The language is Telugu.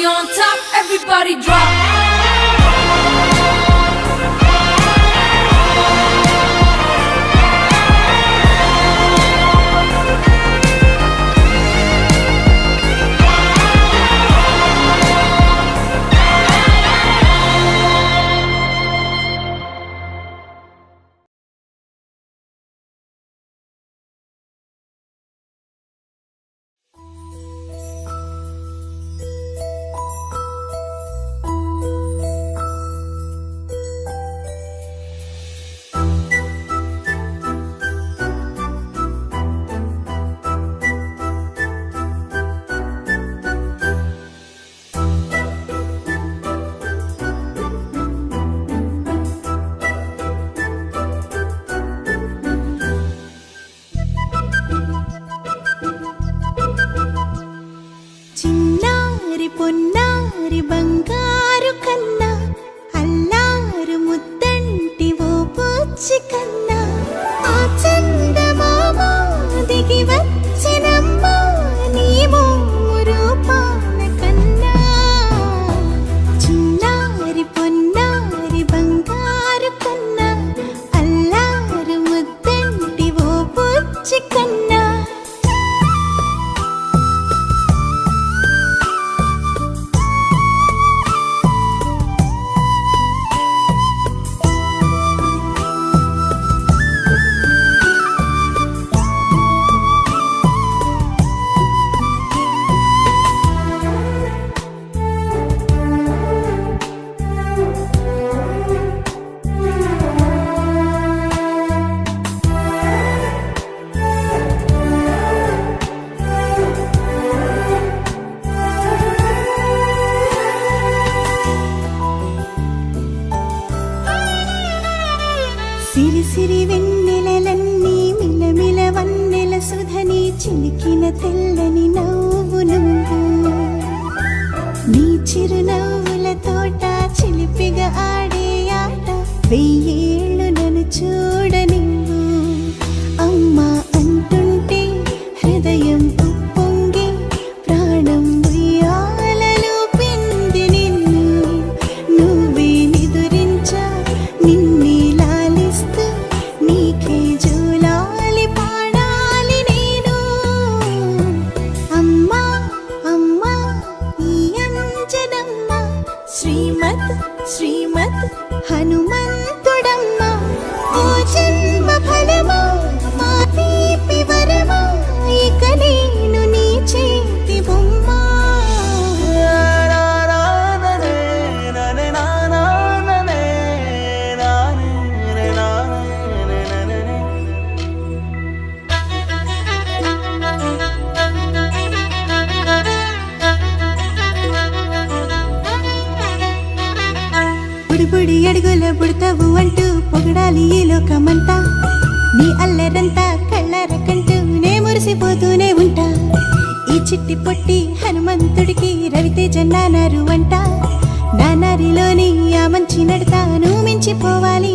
on top, everybody drop. పొన్నారి బంగారు కన్నా అల్లారు ముద్దంటి ఓ పూచి కన్నా ఆ చందమామ దిగి వచ్చినమ్మ నీ రూపాన కన్నా చిన్నారి పొన్నారి బంగారు కన్నా అల్లారు ముద్దంటి ఓ పూచి కన్నా సిరి సిరి వెన్నెలలన్నీ మిలమిల వన్నెల సుధని చిలికిన తెల్లని నవ్వు నువ్వు నీ చిరునవ్వుల తోట చిలిపిగా ఆడే ఆట వెయ్యేళ్ళు నన్ను చూడ నువ్వు అమ్మా అంటుంటే హృదయం ఉప్పొంగి ప్రాణం ఉయ్యాలలో పిండి నిన్ను నువ్వే నిదురించా నిన్నే నీకే జూలాలి పాడాలి నేను అమ్మా అమ్మా ఈ అంజనమ్మ శ్రీమత్ శ్రీమత్ హనుమంతుడమ్మ ఓ జన్మ ఫలమా మా తీపి వరమా ఇక నేను నీ చేతి బొమ్మ బుడి అడుగుల బుడతావు అంటూ పొగడాలి ఈ లోకమంతా నీ అల్లరంతా కళ్ళరకంటూ నే మురిసిపోతూనే ఉంటా ఈ చిట్టి పొట్టి హనుమంతుడికి రవితేజ నానారు అంట నానారిలోని ఆ మంచి నడతాను మించిపోవాలి